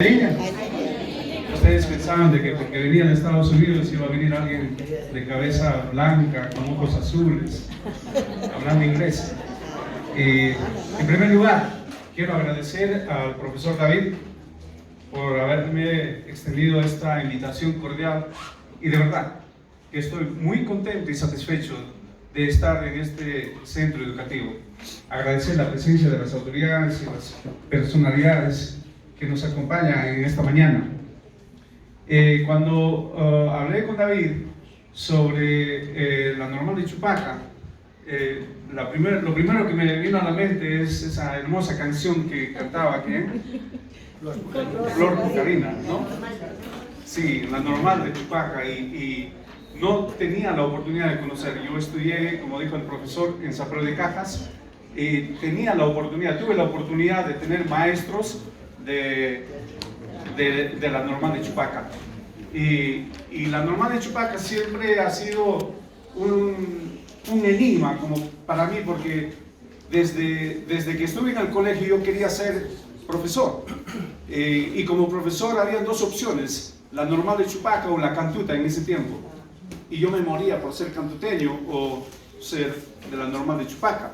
Ustedes pensaban de que porque venía de Estados Unidos iba a venir alguien de cabeza blanca, con ojos azules, hablando inglés. En primer lugar, quiero agradecer al profesor David por haberme extendido esta invitación cordial y de verdad que estoy muy contento y satisfecho de estar en este centro educativo. Agradecer la presencia de las autoridades y las personalidades que nos acompañan en esta mañana. Cuando hablé con David sobre la normal de Chupaca, lo primero que me vino a la mente es esa hermosa canción que cantaba, ¿quién? Flor Pucarina, ¿no? Sí, la normal de Chupaca, y no tenía la oportunidad de conocer. Yo estudié, como dijo el profesor, en San Pedro de Cajas, y tuve la oportunidad de tener maestros de la normal de Chupaca. Y la normal de Chupaca siempre ha sido un enigma como para mí, porque desde que estuve en el colegio yo quería ser profesor. Y como profesor había dos opciones, la normal de Chupaca o la cantuta en ese tiempo. Y yo me moría por ser cantuteño o ser de la normal de Chupaca.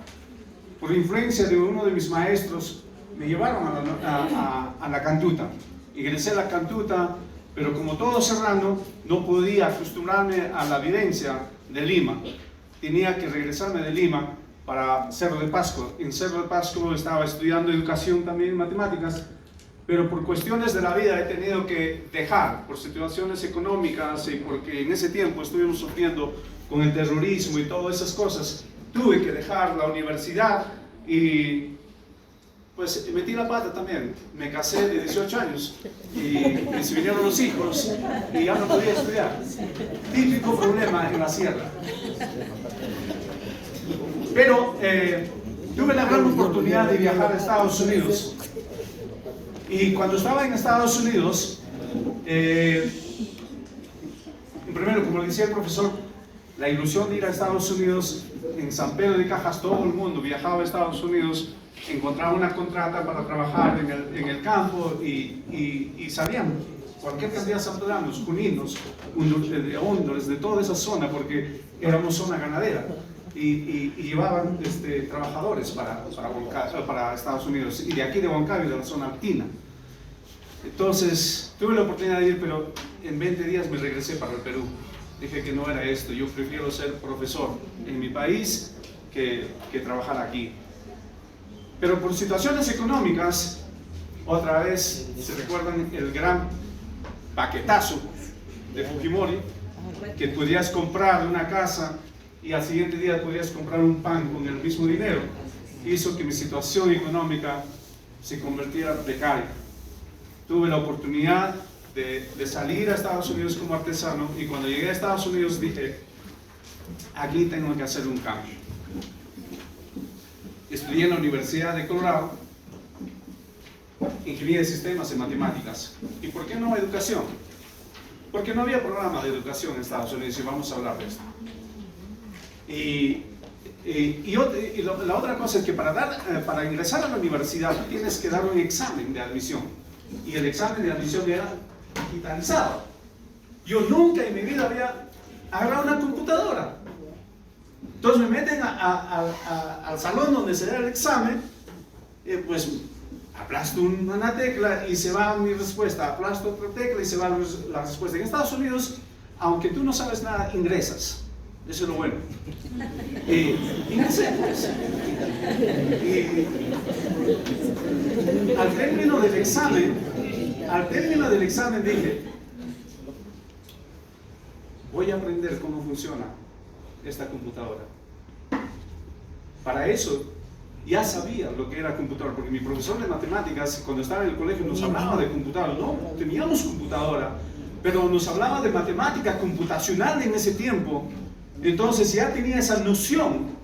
Por influencia de uno de mis maestros, me llevaron a la cantuta. Ingresé a la cantuta, pero como todo serrano, no podía acostumbrarme a la vivencia de Lima. Tenía que regresarme de Lima para Cerro de Pasco. En Cerro de Pasco estaba estudiando educación también, matemáticas, pero por cuestiones de la vida he tenido que dejar, por situaciones económicas y porque en ese tiempo estuvimos sufriendo con el terrorismo y todas esas cosas. Tuve que dejar la universidad y pues metí la pata también. Me casé de 18 años y se vinieron los hijos y ya no podía estudiar. Típico problema en la sierra. Pero tuve la gran oportunidad de viajar a Estados Unidos. Y cuando estaba en Estados Unidos, primero, como le decía el profesor, la ilusión de ir a Estados Unidos, en San Pedro de Cajas todo el mundo viajaba a Estados Unidos, encontraba una contrata para trabajar en el campo y sabían cualquier cantidad de sanpedranos, juninos, de hóndoles, de toda esa zona, porque éramos zona ganadera. Y llevaban trabajadores para Estados Unidos, y de aquí de Huancayo, de la zona alpina. Entonces tuve la oportunidad de ir, pero en 20 días me regresé para el Perú. Dije que no era esto, yo prefiero ser profesor en mi país que trabajar aquí. Pero por situaciones económicas, otra vez se recuerdan el gran paquetazo de Fujimori, que podías comprar una casa y al siguiente día podías comprar un pan con el mismo dinero, hizo que mi situación económica se convirtiera en precaria. Tuve la oportunidad de salir a Estados Unidos como artesano, y cuando llegué a Estados Unidos dije, aquí tengo que hacer un cambio. Estudié en la Universidad de Colorado, Ingeniería de Sistemas y Matemáticas. ¿Y por qué no educación? Porque no había programa de educación en Estados Unidos, y vamos a hablar de esto. La otra cosa es que para ingresar a la universidad tienes que dar un examen de admisión, y el examen de admisión era digitalizado. Yo nunca en mi vida había agarrado una computadora. Entonces me meten al salón donde se da el examen, pues aplasto una tecla y se va mi respuesta, aplasto otra tecla y se va la respuesta. En Estados Unidos, aunque tú no sabes nada, ingresas. Eso es lo bueno. Ingresé, pues. Al término del examen dije, voy a aprender cómo funciona esta computadora. Para eso ya sabía lo que era computadora, porque mi profesor de matemáticas, cuando estaba en el colegio, nos hablaba de computadora. No teníamos computadora, pero nos hablaba de matemática computacional en ese tiempo. Entonces ya tenía esa noción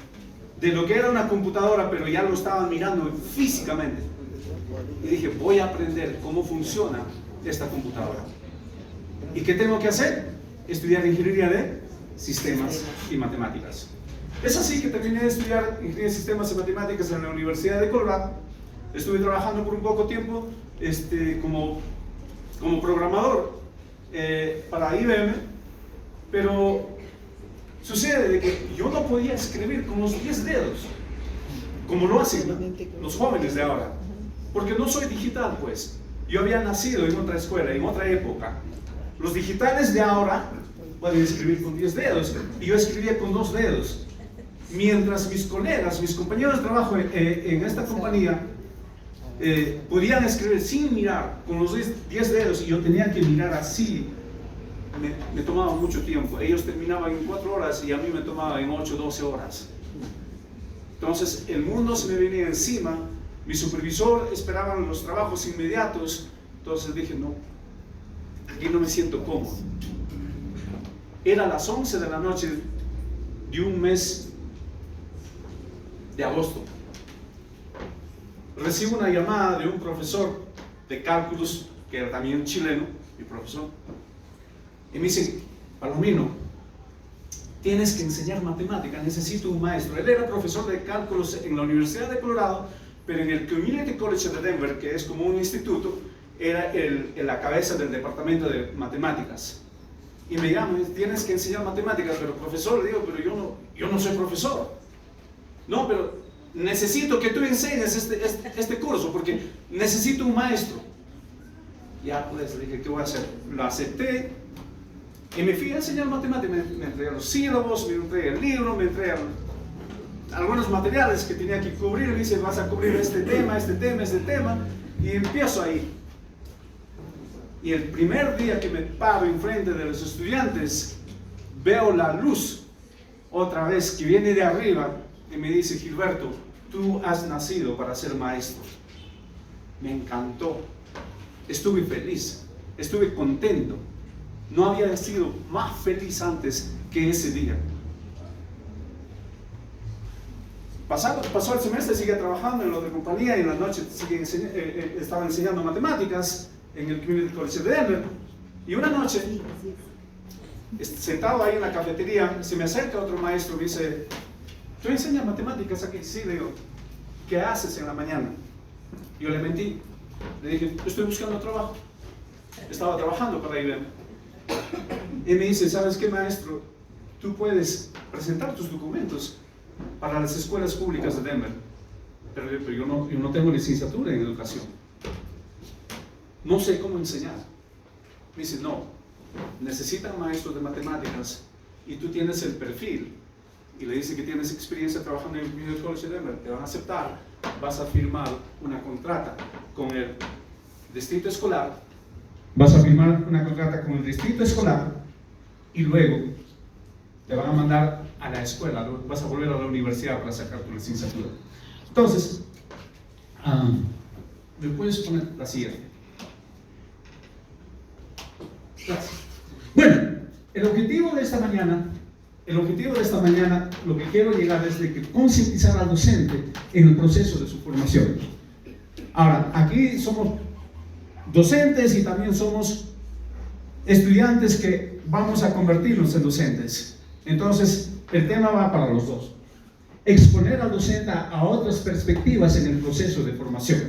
de lo que era una computadora, pero ya lo estaba mirando físicamente. Y dije, voy a aprender cómo funciona esta computadora. ¿Y qué tengo que hacer? Estudiar ingeniería de sistemas y matemáticas. Es así que terminé de estudiar ingeniería de sistemas y matemáticas en la Universidad de Colorado. Estuve trabajando por un poco tiempo como como programador para IBM, pero sucede de que yo no podía escribir con los 10 dedos, como lo hacen los jóvenes de ahora, porque no soy digital, pues. Yo había nacido en otra escuela, en otra época. Los digitales de ahora pueden escribir con 10 dedos, y yo escribía con 2 dedos. Mientras mis colegas, mis compañeros de trabajo en esta compañía podían escribir sin mirar, con los 10 dedos, y yo tenía que mirar así. Me tomaba mucho tiempo. Ellos terminaban en 4 horas y a mí me tomaba en 8, 12 horas. Entonces el mundo se me venía encima. Mi supervisor esperaba los trabajos inmediatos. Entonces dije, no, aquí no me siento cómodo. Era las 11 de la noche de un mes de agosto. Recibo una llamada de un profesor de cálculos, que era también chileno, mi profesor, y me dice: Palomino, tienes que enseñar matemáticas, necesito un maestro. Él era profesor de cálculos en la Universidad de Colorado, pero en el Community College de Denver, que es como un instituto, era la cabeza del departamento de matemáticas. Y me llama: tienes que enseñar matemáticas. Pero profesor, le digo, pero yo no soy profesor. No, pero necesito que tú enseñes este curso, porque necesito un maestro. Ya pues le dije, ¿qué voy a hacer? Lo acepté y me fui a enseñar matemáticas. Me entregué los sílabos, me entregué el libro, me entregué algunos materiales que tenía que cubrir. Me dice: vas a cubrir este tema, este tema, este tema, y empiezo ahí. Y el primer día que me paro enfrente de los estudiantes, veo la luz otra vez que viene de arriba y me dice: Gilberto, tú has nacido para ser maestro. Me encantó, estuve feliz, estuve contento. No había sido más feliz antes que ese día. Pasó el semestre, sigue trabajando en la otra compañía, y en la noche estaba enseñando matemáticas en el Community College de Denver. Y una noche, sentado ahí en la cafetería, se me acerca otro maestro y me dice: ¿tú enseñas matemáticas aquí? Sí, le digo. ¿Qué haces en la mañana? Yo le mentí, le dije: estoy buscando trabajo. Estaba trabajando para IBM. Y me dice: ¿sabes qué, maestro? Tú puedes presentar tus documentos para las escuelas públicas de Denver. Pero yo no tengo licenciatura en educación. No sé cómo enseñar. Me dice: no, necesitan maestros de matemáticas y tú tienes el perfil. Y le dice que tienes experiencia trabajando en el Community College de Denver. Te van a aceptar. Vas a firmar una contrata con el distrito escolar. Vas a firmar una contrata con el distrito escolar y luego te van a mandar a la escuela. Vas a volver a la universidad para sacar tu licenciatura. Entonces, ¿me puedes poner la siguiente? Gracias. Bueno, el objetivo de esta mañana, lo que quiero llegar es de que concientizar al docente en el proceso de su formación. Ahora, aquí somos docentes y también somos estudiantes que vamos a convertirnos en docentes. Entonces, el tema va para los dos. Exponer al docente a otras perspectivas en el proceso de formación.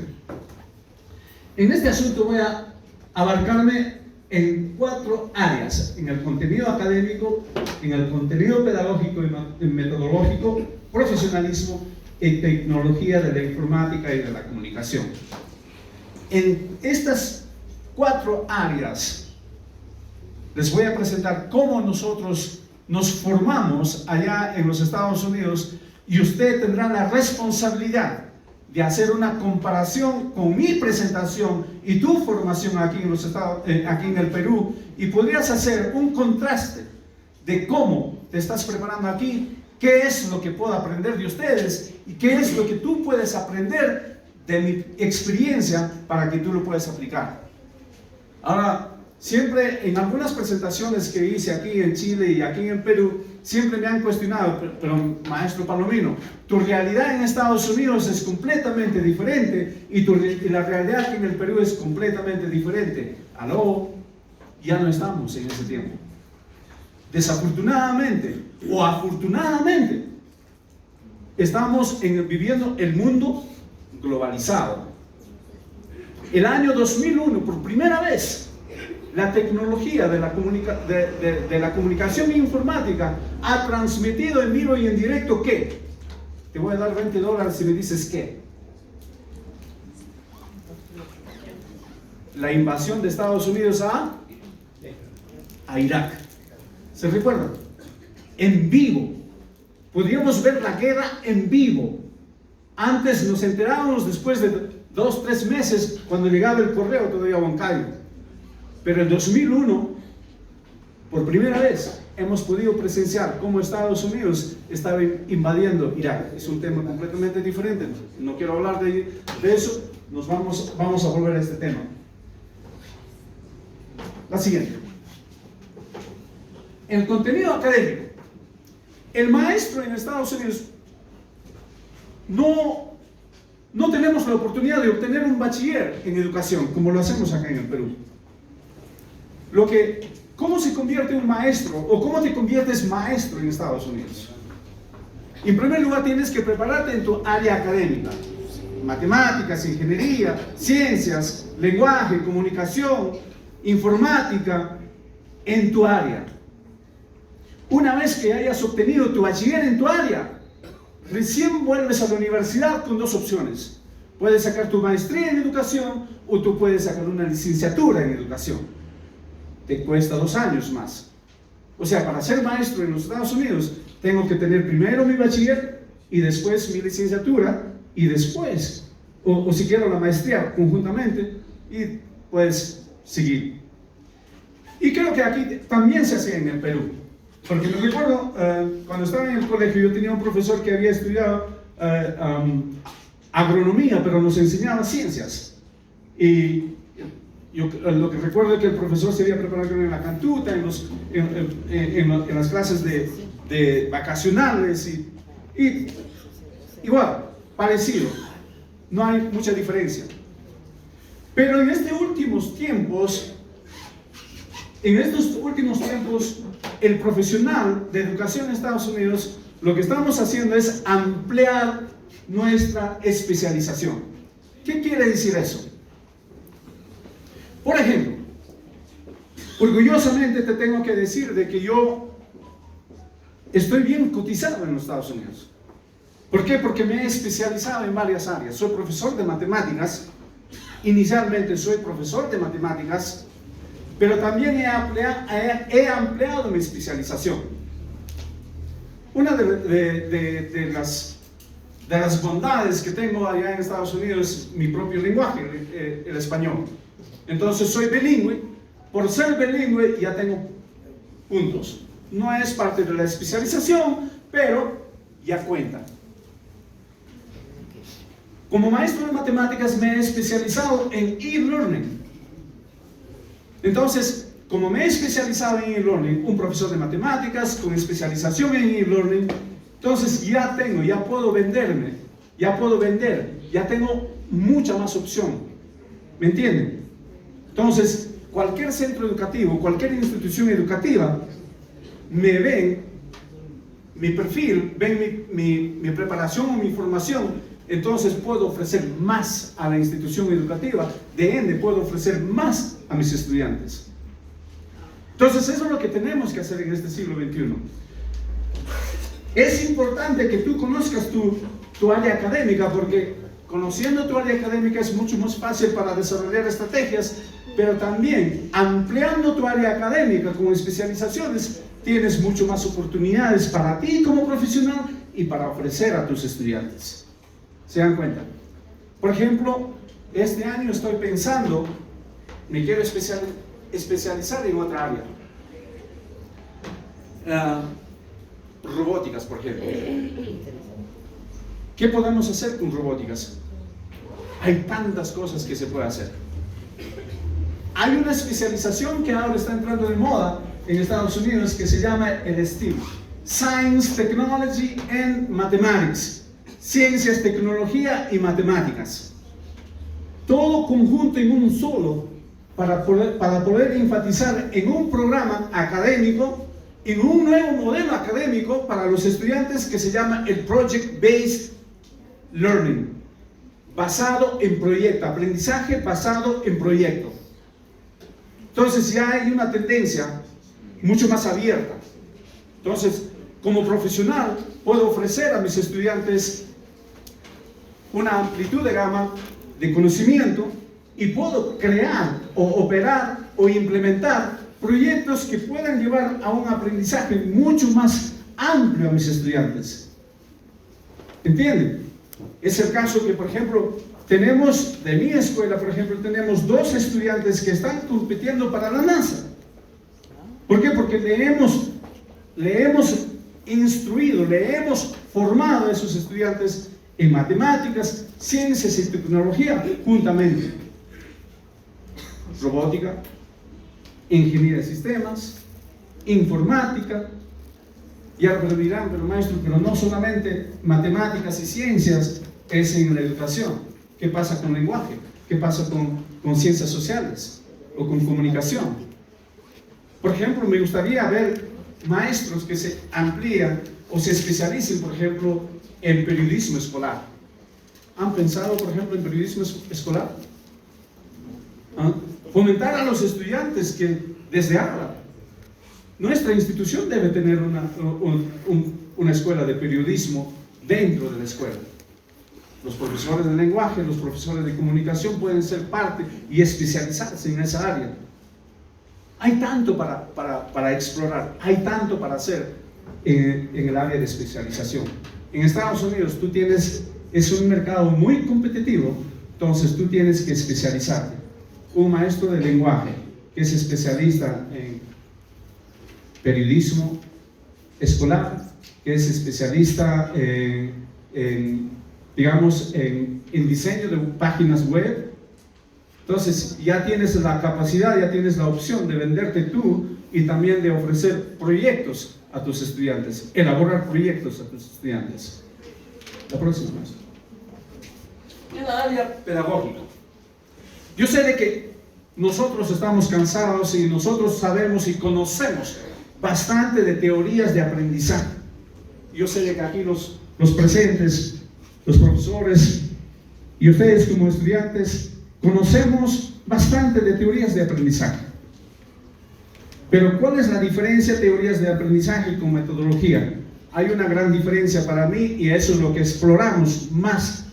En este asunto voy a abarcarme en 4 áreas: en el contenido académico, en el contenido pedagógico y metodológico, profesionalismo y tecnología de la informática y de la comunicación. En estas 4 áreas les voy a presentar cómo nosotros nos formamos allá en los Estados Unidos, y usted tendrá la responsabilidad de hacer una comparación con mi presentación y tu formación aquí en el Perú, y podrías hacer un contraste de cómo te estás preparando aquí, qué es lo que puedo aprender de ustedes y qué es lo que tú puedes aprender de mi experiencia para que tú lo puedas aplicar. Ahora, siempre en algunas presentaciones que hice aquí en Chile y aquí en Perú, siempre me han cuestionado: pero maestro Palomino, tu realidad en Estados Unidos es completamente diferente y la realidad aquí en el Perú es completamente diferente. Aló, ya no estamos en ese tiempo. Desafortunadamente o afortunadamente, estamos viviendo el mundo globalizado. El año 2001, por primera vez la tecnología de la comunicación informática ha transmitido en vivo y en directo ¿qué? Te voy a dar $20 si me dices ¿qué? La invasión de Estados Unidos a Irak. ¿Se recuerdan? En vivo. Podríamos ver la guerra en vivo. Antes nos enterábamos después de 2, 3 meses cuando llegaba el correo todavía a Huancayo. Pero en 2001, por primera vez, hemos podido presenciar cómo Estados Unidos estaba invadiendo Irak. Es un tema completamente diferente. No quiero hablar de eso. Vamos a volver a este tema. La siguiente. El contenido académico. El maestro en Estados Unidos no tenemos la oportunidad de obtener un bachiller en educación como lo hacemos acá en el Perú. ¿Cómo se convierte un maestro o cómo te conviertes maestro en Estados Unidos? En primer lugar, tienes que prepararte en tu área académica: matemáticas, ingeniería, ciencias, lenguaje, comunicación, informática, en tu área. Una vez que hayas obtenido tu bachiller en tu área, recién vuelves a la universidad con 2 opciones. Puedes sacar tu maestría en educación o tú puedes sacar una licenciatura en educación. Te cuesta 2 años más. O sea, para ser maestro en los Estados Unidos, tengo que tener primero mi bachiller y después mi licenciatura y después, o si quiero la maestría conjuntamente, y puedes seguir. Y creo que aquí también se hacía en el Perú. Porque me recuerdo, cuando estaba en el colegio, yo tenía un profesor que había estudiado agronomía, pero nos enseñaba ciencias. Y yo lo que recuerdo es que el profesor se había preparado en la cantuta, en las clases de vacacionales, y igual, parecido. No hay mucha diferencia. Pero en estos últimos tiempos, el profesional de educación en Estados Unidos, lo que estamos haciendo es ampliar nuestra especialización. ¿Qué quiere decir eso? Por ejemplo, orgullosamente te tengo que decir de que yo estoy bien cotizado en los Estados Unidos. ¿Por qué? Porque me he especializado en varias áreas. Soy profesor de matemáticas. Inicialmente soy profesor de matemáticas, pero también he ampliado mi especialización. Una de las bondades que tengo allá en Estados Unidos es mi propio lenguaje, el español. Entonces soy bilingüe. Por ser bilingüe ya tengo puntos. No es parte de la especialización, pero ya cuenta. Como maestro de matemáticas me he especializado en e-learning. Entonces, como me he especializado en e-learning, un profesor de matemáticas con especialización en e-learning, entonces ya puedo vender, ya tengo mucha más opción. ¿Me entienden? Entonces, cualquier centro educativo, cualquier institución educativa, me ven mi perfil, ven mi preparación o mi formación. Entonces puedo ofrecer más a la institución educativa, de ende puedo ofrecer más a mis estudiantes. Entonces eso es lo que tenemos que hacer en este siglo XXI. Es importante que tú conozcas tu área académica, porque conociendo tu área académica es mucho más fácil para desarrollar estrategias, pero también ampliando tu área académica con especializaciones, tienes mucho más oportunidades para ti como profesional y para ofrecer a tus estudiantes. ¿Se dan cuenta? Por ejemplo, este año estoy pensando, me quiero especializar en otra área. Robóticas, por ejemplo. ¿Qué podemos hacer con robóticas? Hay tantas cosas que se puede hacer. Hay una especialización que ahora está entrando de moda en Estados Unidos que se llama el STEAM. Science, Technology and Mathematics. Ciencias, tecnología y matemáticas. Todo conjunto en un solo para poder enfatizar en un programa académico, en un nuevo modelo académico para los estudiantes que se llama el Project Based Learning, basado en proyecto, aprendizaje basado en proyecto. Entonces ya hay una tendencia mucho más abierta. Entonces, como profesional, puedo ofrecer a mis estudiantes una amplitud de gama de conocimiento y puedo crear o operar o implementar proyectos que puedan llevar a un aprendizaje mucho más amplio a mis estudiantes. ¿Entienden? Es el caso que, por ejemplo, tenemos, de mi escuela, por ejemplo, tenemos 2 estudiantes que están compitiendo para la NASA. ¿Por qué? Porque le hemos instruido, le hemos formado a esos estudiantes en matemáticas, ciencias y tecnología juntamente. Robótica, ingeniería de sistemas, informática. Y ahora me dirán, pero maestro, pero no solamente matemáticas y ciencias es en la educación. ¿Qué pasa con lenguaje? ¿Qué pasa con ciencias sociales o con comunicación? Por ejemplo, me gustaría ver maestros que se amplían o se especialicen, por ejemplo, en periodismo escolar. ¿Han pensado, por ejemplo, en periodismo escolar? ¿Ah? Fomentar a los estudiantes que desde ahora, nuestra institución debe tener una escuela de periodismo dentro de la escuela. Los profesores de lenguaje, los profesores de comunicación pueden ser parte y especializarse en esa área. Hay tanto para explorar, hay tanto para hacer en el área de especialización. En Estados Unidos es un mercado muy competitivo, entonces tú tienes que especializarte. Un maestro de lenguaje que es especialista en periodismo escolar, que es especialista digamos, en diseño de páginas web. Entonces ya tienes la capacidad, ya tienes la opción de venderte tú y también de ofrecer proyectos a tus estudiantes, elaborar proyectos a tus estudiantes. La próxima, maestro. En la área pedagógica. Yo sé de que nosotros estamos cansados y nosotros sabemos y conocemos bastante de teorías de aprendizaje. Yo sé de que aquí los presentes, los profesores y ustedes como estudiantes conocemos bastante de teorías de aprendizaje. Pero ¿cuál es la diferencia de teorías de aprendizaje con metodología? Hay una gran diferencia para mí y eso es lo que exploramos más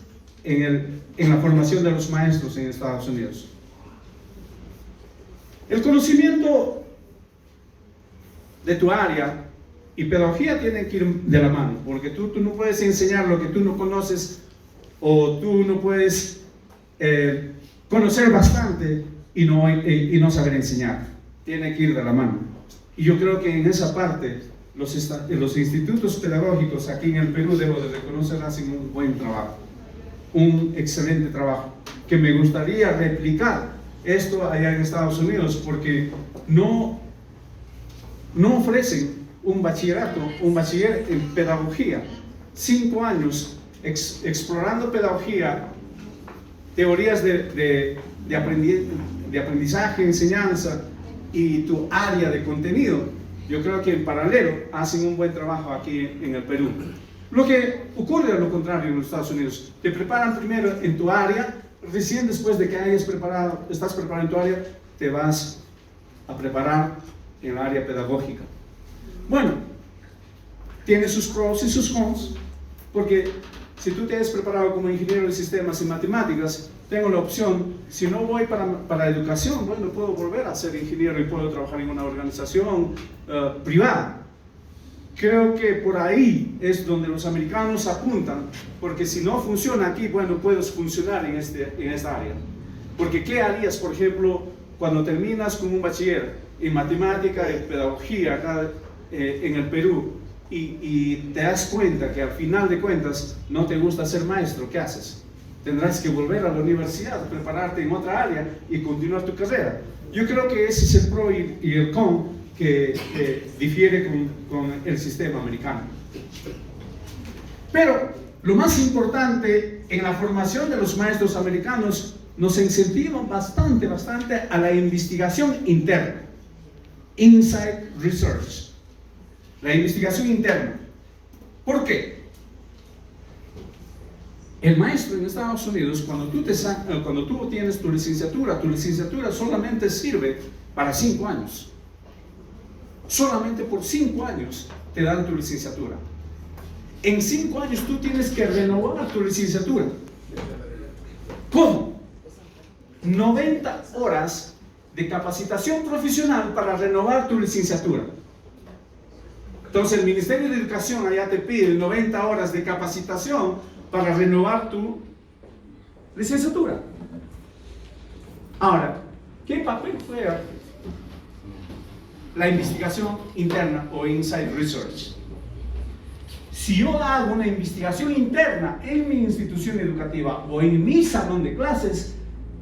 en la formación de los maestros en Estados Unidos. El conocimiento de tu área y pedagogía tienen que ir de la mano, porque tú no puedes enseñar lo que tú no conoces o tú no puedes conocer bastante y no saber enseñar. Tiene que ir de la mano. Y yo creo que en esa parte los institutos pedagógicos aquí en el Perú, debo de reconocer, hacen un buen trabajo, un excelente trabajo, que me gustaría replicar esto allá en Estados Unidos, porque no ofrecen un bachiller en pedagogía, 5 años explorando pedagogía, teorías de aprendizaje, enseñanza y tu área de contenido. Yo creo que en paralelo hacen un buen trabajo aquí en el Perú. Lo que ocurre a lo contrario en los Estados Unidos, te preparan primero en tu área, recién después de que estás preparado en tu área, te vas a preparar en el área pedagógica. Bueno, tiene sus pros y sus cons, porque si tú te has preparado como ingeniero de sistemas y matemáticas, tengo la opción, si no voy para educación, bueno, puedo volver a ser ingeniero y puedo trabajar en una organización privada. Creo que por ahí es donde los americanos apuntan, porque si no funciona aquí, bueno, puedes funcionar en esta área. Porque ¿qué harías, por ejemplo, cuando terminas con un bachiller en matemática y pedagogía acá en el Perú y te das cuenta que al final de cuentas no te gusta ser maestro? ¿Qué haces? Tendrás que volver a la universidad, prepararte en otra área y continuar tu carrera. Yo creo que ese es el pro y el con que difiere con el sistema americano. Pero lo más importante en la formación de los maestros americanos, nos incentivan bastante a la investigación interna, inside research, la investigación interna. ¿Por qué? El maestro en Estados Unidos, cuando tú tienes tu licenciatura solamente sirve para 5 años. Solamente por 5 años te dan tu licenciatura. En 5 años tú tienes que renovar tu licenciatura. ¿Cómo? 90 horas de capacitación profesional para renovar tu licenciatura. Entonces el Ministerio de Educación allá te pide 90 horas de capacitación para renovar tu licenciatura. Ahora, ¿qué papel juega la investigación interna o inside research? Si yo hago una investigación interna en mi institución educativa o en mi salón de clases,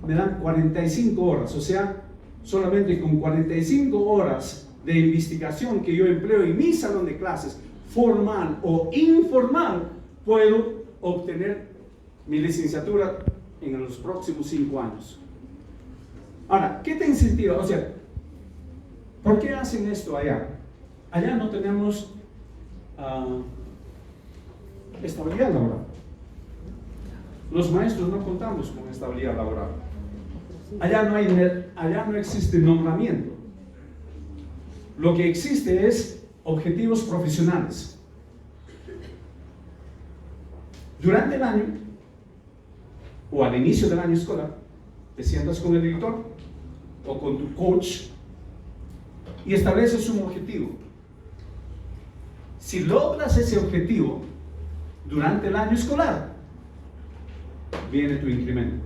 me dan 45 horas, o sea, solamente con 45 horas de investigación que yo empleo en mi salón de clases, formal o informal, puedo obtener mi licenciatura en los próximos 5 años. Ahora, ¿qué te incentiva? O sea, ¿por qué hacen esto allá? Allá no tenemos estabilidad laboral. Los maestros no contamos con estabilidad laboral. Allá no existe nombramiento. Lo que existe es objetivos profesionales. Durante el año o al inicio del año escolar, te sientas con el director o con tu coach y estableces un objetivo. Si logras ese objetivo durante el año escolar, viene tu incremento.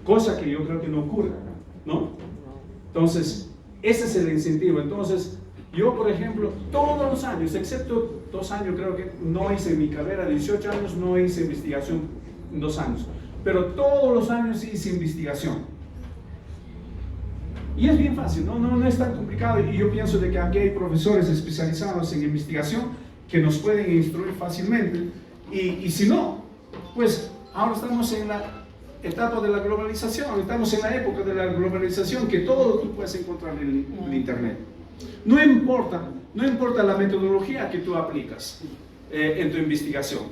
Cosa que yo creo que no ocurre, ¿no? Entonces, ese es el incentivo. Entonces, yo, por ejemplo, todos los años, excepto 2 años, creo que no hice mi carrera, 18 años, no hice investigación en 2 años. Pero todos los años hice investigación. Y es bien fácil, no es tan complicado. Y yo pienso de que aquí hay profesores especializados en investigación que nos pueden instruir fácilmente. Y si no, pues ahora estamos en la etapa de la globalización, estamos en la época de la globalización, que todo tú puedes encontrar en el internet. No importa la metodología que tú aplicas en tu investigación.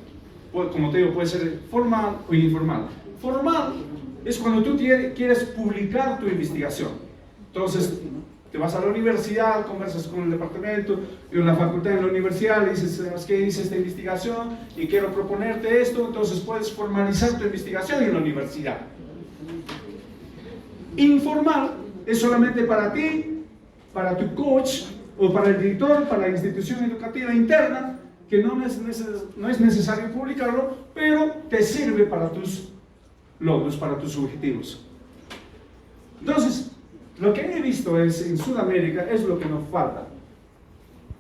Como te digo, puede ser formal o informal. Formal es cuando tú quieres publicar tu investigación. Entonces, te vas a la universidad, conversas con el departamento, y en la facultad, en la universidad, le dices, ¿sabes qué? Hice esta investigación y quiero proponerte esto, entonces puedes formalizar tu investigación en la universidad. Informal es solamente para ti, para tu coach, o para el director, para la institución educativa interna, que no es necesario publicarlo, pero te sirve para tus logros, para tus objetivos. Entonces, lo que he visto en Sudamérica es lo que nos falta.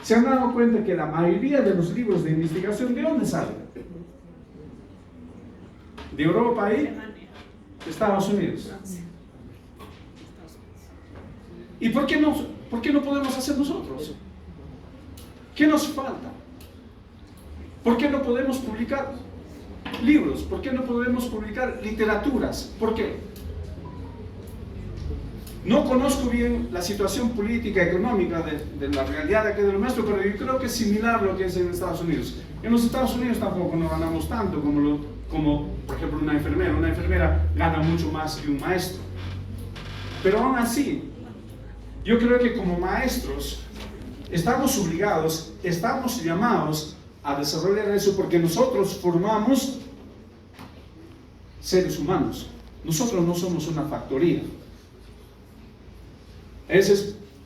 Se han dado cuenta que la mayoría de los libros de investigación, ¿de dónde salen? De Europa y de Estados Unidos. ¿Y por qué no podemos hacer nosotros? ¿Qué nos falta? ¿Por qué no podemos publicar libros? ¿Por qué no podemos publicar literaturas? ¿Por qué? No conozco bien la situación política, económica de la realidad de aquí de lo nuestro, pero yo creo que es similar a lo que es en Estados Unidos. En los Estados Unidos tampoco no ganamos tanto como por ejemplo, una enfermera. Una enfermera gana mucho más que un maestro. Pero aún así, yo creo que como maestros estamos obligados, estamos llamados a desarrollar eso, porque nosotros formamos seres humanos. Nosotros no somos una factoría.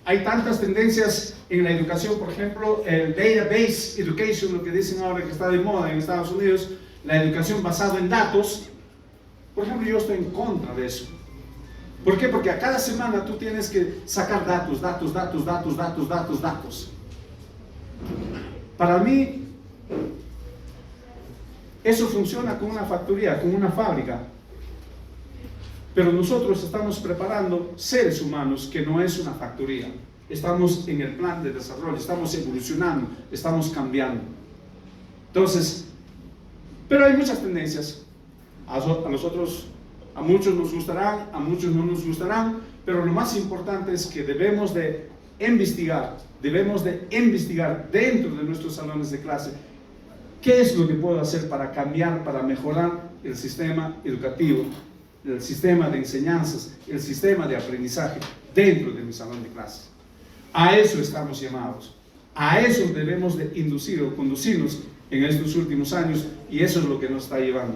Hay tantas tendencias en la educación, por ejemplo, el database education, lo que dicen ahora que está de moda en Estados Unidos, la educación basada en datos. Por ejemplo, yo estoy en contra de eso. ¿Por qué? Porque a cada semana tú tienes que sacar datos. Para mí, eso funciona como una factoría, como una fábrica. Pero nosotros estamos preparando seres humanos que no es una factoría. Estamos en el plan de desarrollo, estamos evolucionando, estamos cambiando. Entonces, pero hay muchas tendencias. A muchos nos gustarán, a muchos no nos gustarán, pero lo más importante es que debemos de investigar dentro de nuestros salones de clase qué es lo que puedo hacer para cambiar, para mejorar el sistema educativo el sistema de enseñanzas, el sistema de aprendizaje dentro de mi salón de clases. A eso estamos llamados. A eso debemos de inducir o conducirnos en estos últimos años, y eso es lo que nos está llevando.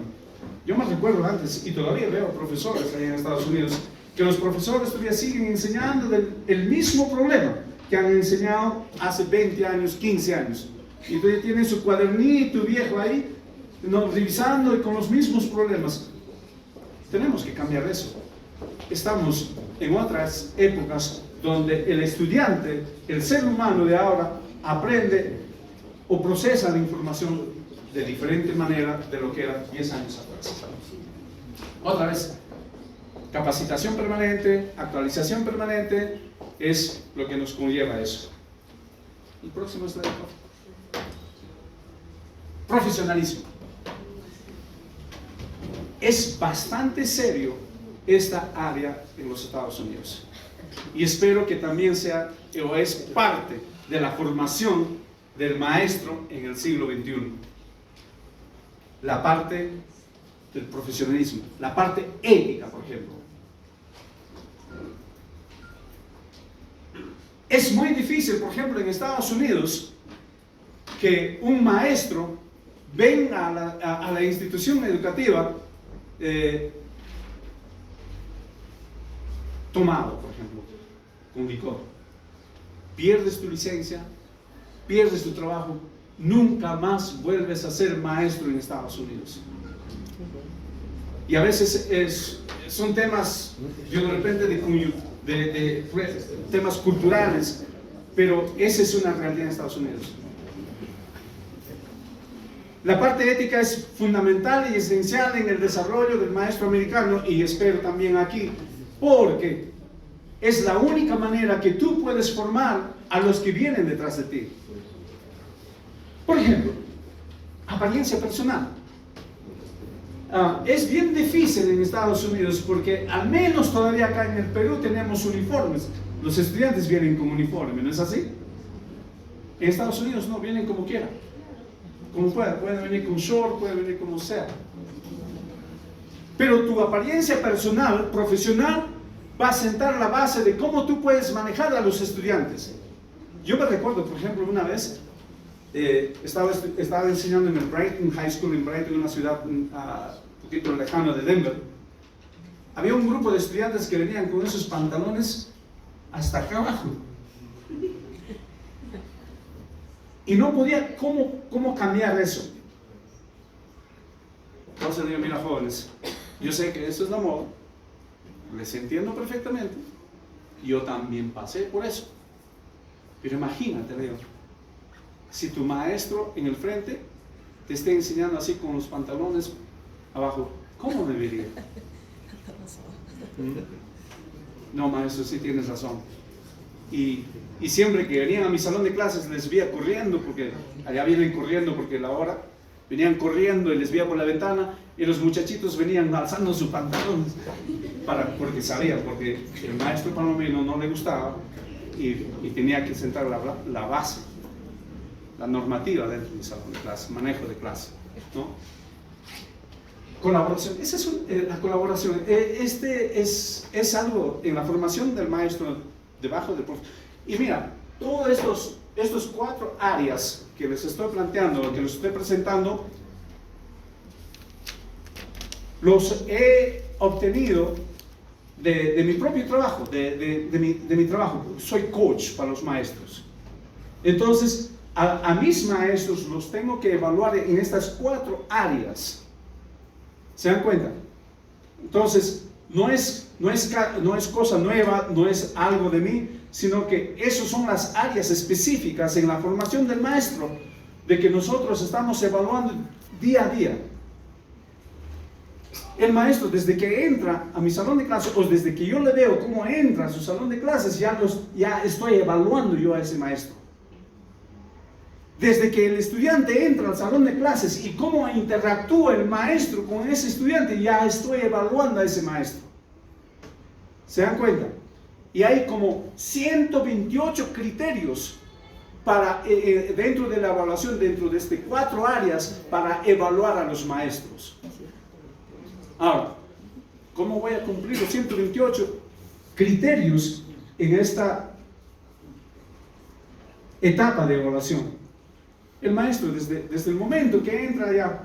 Yo me recuerdo antes, y todavía veo profesores ahí en Estados Unidos, que los profesores todavía siguen enseñando el mismo problema que han enseñado hace 20 años, 15 años. Y todavía tienen su cuadernito viejo ahí, ¿no?, revisando y con los mismos problemas. Tenemos que cambiar eso. Estamos en otras épocas donde el estudiante, el ser humano de ahora, aprende o procesa la información de diferente manera de lo que era 10 años atrás. Otra vez, capacitación permanente, actualización permanente, es lo que nos conlleva a eso. El próximo slide. Profesionalismo. Es bastante serio esta área en los Estados Unidos. Y espero que también sea, o es parte de la formación del maestro en el siglo XXI. La parte del profesionalismo, la parte ética, por ejemplo. Es muy difícil, por ejemplo, en Estados Unidos, que un maestro venga a la institución educativa tomado, por ejemplo, con licor. Pierdes tu licencia, pierdes tu trabajo, nunca más vuelves a ser maestro en Estados Unidos. Y a veces son temas, yo de repente, de temas culturales, pero esa es una realidad en Estados Unidos. La parte ética es fundamental y esencial en el desarrollo del maestro americano, y espero también aquí, porque es la única manera que tú puedes formar a los que vienen detrás de ti. Por ejemplo, apariencia personal. Es bien difícil en Estados Unidos porque al menos todavía acá en el Perú tenemos uniformes. Los estudiantes vienen con uniforme, ¿no es así? En Estados Unidos no, vienen como quieran. Como pueden venir con short, pueden venir como sea. Pero tu apariencia personal, profesional, va a sentar la base de cómo tú puedes manejar a los estudiantes. Yo me recuerdo, por ejemplo, una vez estaba enseñando en el Brighton High School en Brighton, una ciudad un poquito lejana de Denver. Había un grupo de estudiantes que venían con esos pantalones hasta acá abajo. Y no podía cómo cambiar eso. Entonces le digo, mira, jóvenes, yo sé que esto es la moda, les entiendo perfectamente, yo también pasé por eso. Pero imagínate, le digo, si tu maestro en el frente te esté enseñando así con los pantalones abajo, ¿cómo me vería? No, maestro, sí tienes razón. Y siempre que venían a mi salón de clases les veía corriendo, porque allá vienen corriendo porque la hora, venían corriendo y les veía por la ventana, y los muchachitos venían alzando sus pantalones, porque sabían, porque el maestro palomino no le gustaba y tenía que sentar la base, la normativa dentro de mi salón de clase, manejo de clase, ¿no? Colaboración, esa es la colaboración. Es algo en la formación del maestro debajo del profesor. Y mira, todos estos 4 áreas que les estoy planteando, que les estoy presentando, los he obtenido de mi propio trabajo, de mi trabajo. Soy coach para los maestros. Entonces, a mis maestros los tengo que evaluar en estas 4 áreas. ¿Se dan cuenta? Entonces, no es cosa nueva, no es algo de mí, sino que esas son las áreas específicas en la formación del maestro, de que nosotros estamos evaluando día a día. El maestro, desde que entra a mi salón de clases, o desde que yo le veo cómo entra a su salón de clases, ya estoy evaluando yo a ese maestro. Desde que el estudiante entra al salón de clases y cómo interactúa el maestro con ese estudiante, ya estoy evaluando a ese maestro. ¿Se dan cuenta? Y hay como 128 criterios dentro de la evaluación, dentro de estas 4 áreas, para evaluar a los maestros. Ahora, ¿Cómo voy a cumplir los 128 criterios en esta etapa de evaluación? El maestro desde el momento que entra ya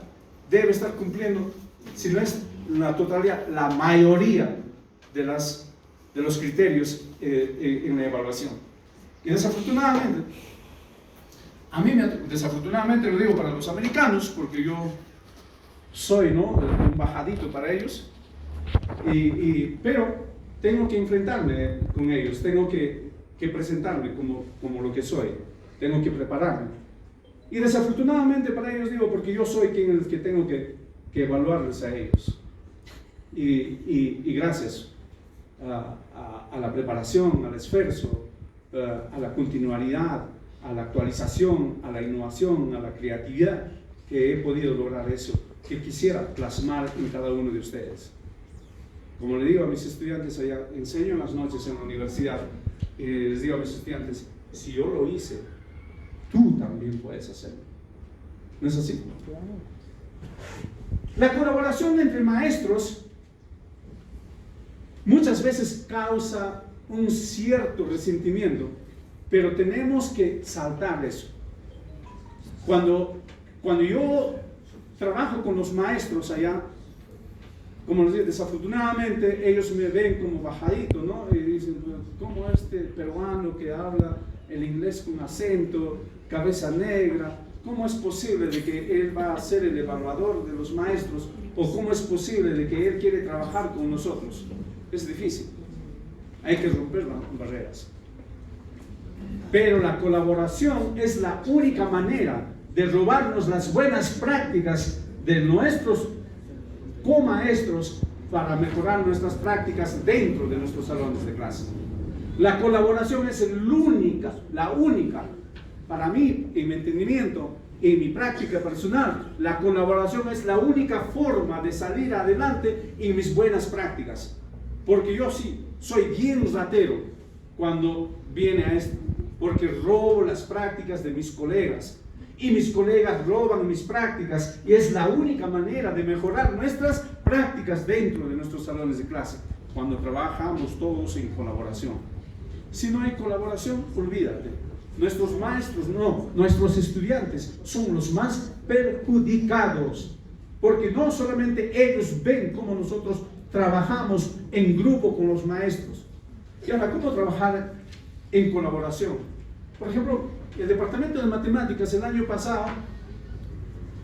debe estar cumpliendo, si no es la totalidad, la mayoría de los criterios en la evaluación. Y desafortunadamente, desafortunadamente lo digo para los americanos, porque yo soy, ¿no?, un bajadito para ellos, pero tengo que enfrentarme con ellos, tengo que presentarme como lo que soy, tengo que prepararme. Y desafortunadamente para ellos digo, porque yo soy quien el que tengo que evaluarles a ellos. Y gracias a la preparación, al esfuerzo, a la continuidad, a la actualización, a la innovación, a la creatividad, que he podido lograr eso, que quisiera plasmar en cada uno de ustedes. Como le digo a mis estudiantes allá, enseño en las noches en la universidad, y les digo a mis estudiantes, si yo lo hice, tú también puedes hacerlo. ¿No es así? La colaboración entre maestros muchas veces causa un cierto resentimiento, pero tenemos que saltar eso. Cuando yo trabajo con los maestros allá, como les digo, desafortunadamente ellos me ven como bajadito, ¿no? Y dicen, ¿cómo este peruano que habla el inglés con acento, cabeza negra, cómo es posible de que él va a ser el evaluador de los maestros? ¿O cómo es posible de que él quiere trabajar con nosotros? Es difícil. Hay que romper las barreras. Pero la colaboración es la única manera de robarnos las buenas prácticas de nuestros comaestros para mejorar nuestras prácticas dentro de nuestros salones de clase. La colaboración es la única, para mí, en mi entendimiento, en mi práctica personal, la colaboración es la única forma de salir adelante en mis buenas prácticas. Porque yo sí, soy bien ratero cuando viene a esto, porque robo las prácticas de mis colegas. Y mis colegas roban mis prácticas, y es la única manera de mejorar nuestras prácticas dentro de nuestros salones de clase, cuando trabajamos todos en colaboración. Si no hay colaboración, olvídate. Nuestros maestros no, nuestros estudiantes son los más perjudicados, porque no solamente ellos ven cómo nosotros trabajamos en grupo con los maestros. Y ahora, ¿cómo trabajar en colaboración? Por ejemplo, el departamento de matemáticas el año pasado,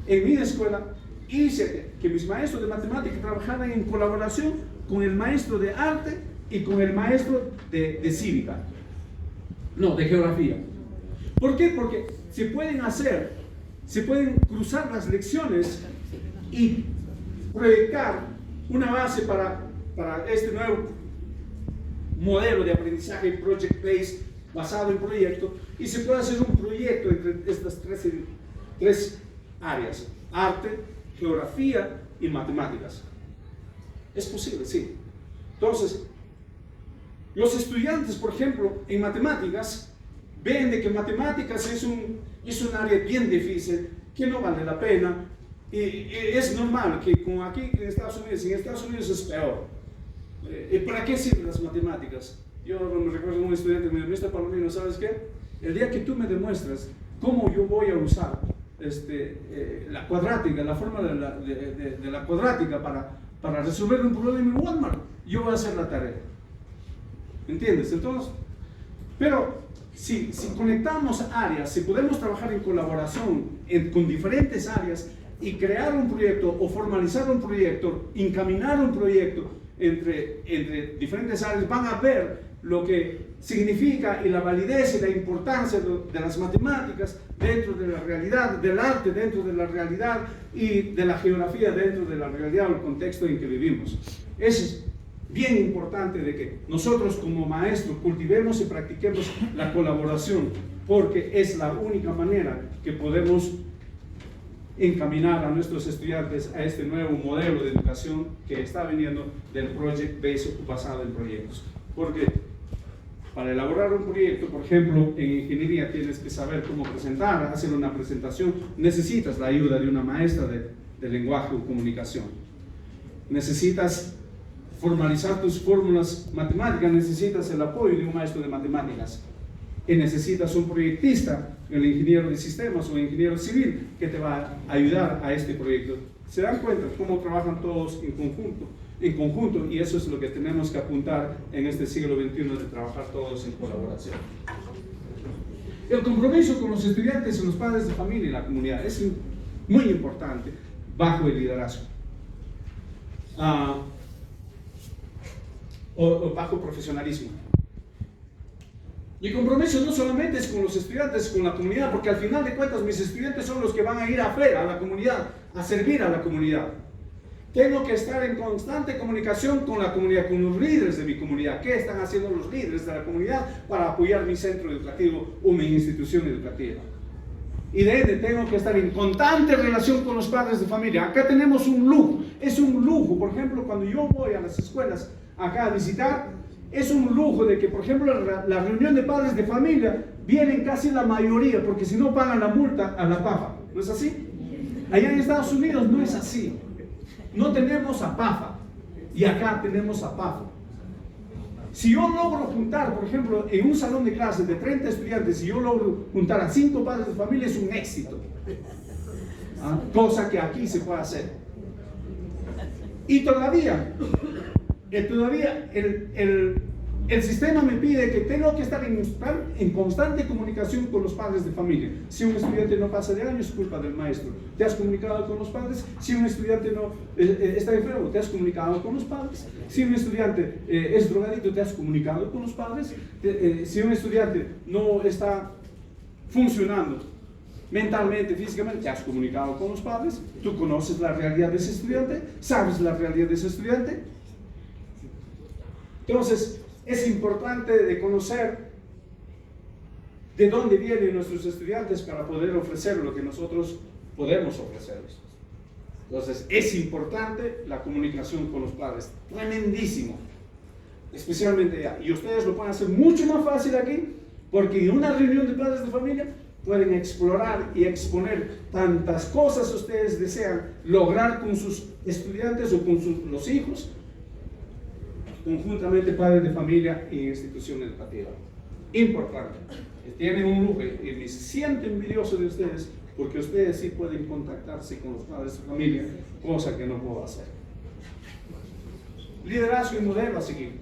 en mi escuela, hice que mis maestros de matemáticas trabajaran en colaboración con el maestro de arte y con el maestro de cívica. No, de geografía. ¿Por qué? Porque se pueden cruzar las lecciones y proyectar una base para este nuevo modelo de aprendizaje project-based basado en proyecto, y se puede hacer un proyecto entre estas tres áreas: arte, geografía y matemáticas. Es posible, sí. Entonces, los estudiantes, por ejemplo, en matemáticas, ven de que matemáticas es un área bien difícil, que no vale la pena, y es normal que como aquí en Estados Unidos es peor. ¿Para qué sirven las matemáticas? Yo me recuerdo un estudiante que me dijo, Mr. Palomino, ¿sabes qué? El día que tú me demuestras cómo yo voy a usar la cuadrática, la forma de la cuadrática para resolver un problema en Walmart, yo voy a hacer la tarea. ¿Entiendes? Entonces, pero si conectamos áreas, si podemos trabajar en colaboración con diferentes áreas y crear un proyecto o formalizar un proyecto, encaminar un proyecto entre diferentes áreas, van a ver lo que significa y la validez y la importancia de las matemáticas dentro de la realidad, del arte dentro de la realidad y de la geografía dentro de la realidad o el contexto en que vivimos. Es bien importante de que nosotros como maestros cultivemos y practiquemos la colaboración, porque es la única manera que podemos encaminar a nuestros estudiantes a este nuevo modelo de educación que está viniendo del Project Based basado en proyectos. Porque para elaborar un proyecto, por ejemplo, en ingeniería tienes que saber cómo presentar, hacer una presentación, necesitas la ayuda de una maestra de lenguaje o comunicación. Necesitas formalizar tus fórmulas matemáticas, necesitas el apoyo de un maestro de matemáticas. Y necesitas un proyectista, el ingeniero de sistemas o ingeniero civil, que te va a ayudar a este proyecto. ¿Se dan cuenta cómo trabajan todos en conjunto? Y eso es lo que tenemos que apuntar en este siglo XXI, de trabajar todos en colaboración. El compromiso con los estudiantes y los padres de familia y la comunidad es muy importante bajo el liderazgo. O bajo profesionalismo. Mi compromiso no solamente es con los estudiantes, con la comunidad, porque al final de cuentas mis estudiantes son los que van a ir afuera a la comunidad, a servir a la comunidad. Tengo que estar en constante comunicación con la comunidad, con los líderes de mi comunidad. ¿Qué están haciendo los líderes de la comunidad para apoyar mi centro educativo o mi institución educativa? Y de ende tengo que estar en constante relación con los padres de familia. Acá tenemos un lujo, es un lujo. Por ejemplo, cuando yo voy a las escuelas acá a visitar, es un lujo de que, por ejemplo, la reunión de padres de familia vienen casi la mayoría, porque si no pagan la multa a la PAFA. ¿No es así? Allá en Estados Unidos no es así. No tenemos a PAFA y acá tenemos a PAFA. Si yo logro juntar, por ejemplo, en un salón de clases de 30 estudiantes, si yo logro juntar a 5 padres de familia, es un éxito. Cosa que aquí se puede hacer. Y todavía el sistema me pide que tengo que estar en constante comunicación con los padres de familia. Si un estudiante no pasa de año, es culpa del maestro. ¿Te has comunicado con los padres? Si un estudiante no está enfermo, ¿te has comunicado con los padres? Si un estudiante es drogadicto, ¿te has comunicado con los padres? Si un estudiante no está funcionando mentalmente, físicamente, ¿te has comunicado con los padres? ¿Tú conoces la realidad de ese estudiante? ¿Sabes la realidad de ese estudiante? Entonces, es importante de conocer de dónde vienen nuestros estudiantes para poder ofrecer lo que nosotros podemos ofrecerles. Entonces, es importante la comunicación con los padres, tremendísimo, especialmente ya. Y ustedes lo pueden hacer mucho más fácil aquí, porque en una reunión de padres de familia pueden explorar y exponer tantas cosas que ustedes desean lograr con sus estudiantes o con los hijos, conjuntamente padres de familia y institución educativa. Importante. Tienen un lujo y me siento envidioso de ustedes porque ustedes sí pueden contactarse con los padres de familia, cosa que no puedo hacer. Liderazgo y modelo a seguir.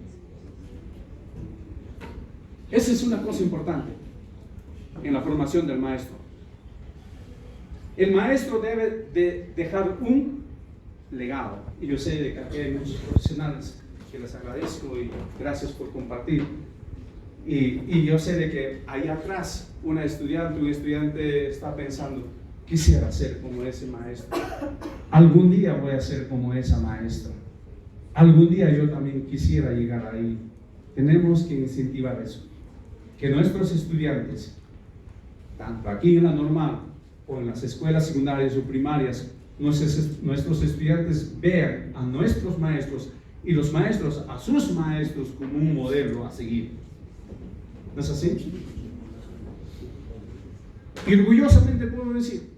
Esa es una cosa importante en la formación del maestro. El maestro debe de dejar un legado. Y yo sé de que aquí hay muchos profesionales que les agradezco y gracias por compartir. Y yo sé de que allá atrás un estudiante está pensando, quisiera ser como ese maestro. Algún día voy a ser como esa maestra. Algún día yo también quisiera llegar ahí. Tenemos que incentivar eso. Que nuestros estudiantes, tanto aquí en la normal o en las escuelas secundarias o primarias, nuestros estudiantes vean a nuestros maestros y los maestros a sus maestros como un modelo a seguir. ¿No es así? Y orgullosamente puedo decir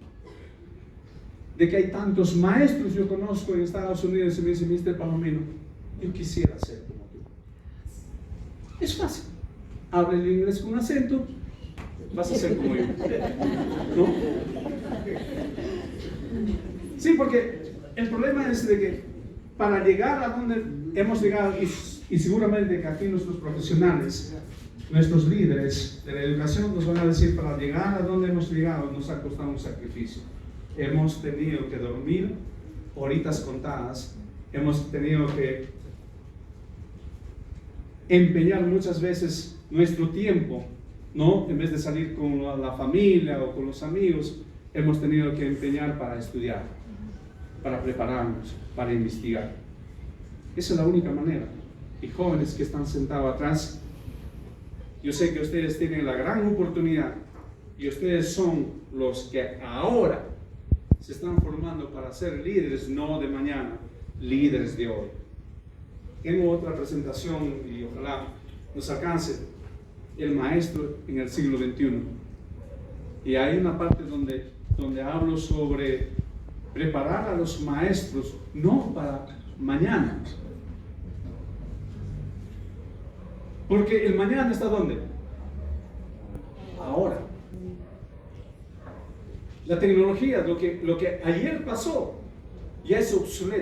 de que hay tantos maestros yo conozco en Estados Unidos y me dice, Mr. Palomino, yo quisiera ser como tú. Es fácil. Habla el inglés con acento, vas a ser como yo. ¿No? Sí, porque el problema es de que para llegar a donde hemos llegado, y seguramente que aquí nuestros profesionales, nuestros líderes de la educación nos van a decir, para llegar a donde hemos llegado nos ha costado un sacrificio. Hemos tenido que dormir horitas contadas, hemos tenido que empeñar muchas veces nuestro tiempo, ¿no? En vez de salir con la familia o con los amigos, hemos tenido que empeñar para estudiar, para prepararnos, para investigar. Esa es la única manera. Y jóvenes que están sentados atrás, yo sé que ustedes tienen la gran oportunidad y ustedes son los que ahora se están formando para ser líderes, no de mañana, líderes de hoy. Tengo otra presentación y ojalá nos alcance el maestro en el siglo XXI. Y hay una parte donde hablo sobre preparar a los maestros, no para mañana, Porque el mañana está ¿dónde? Ahora. La tecnología, lo que ayer pasó, ya es obsoleto.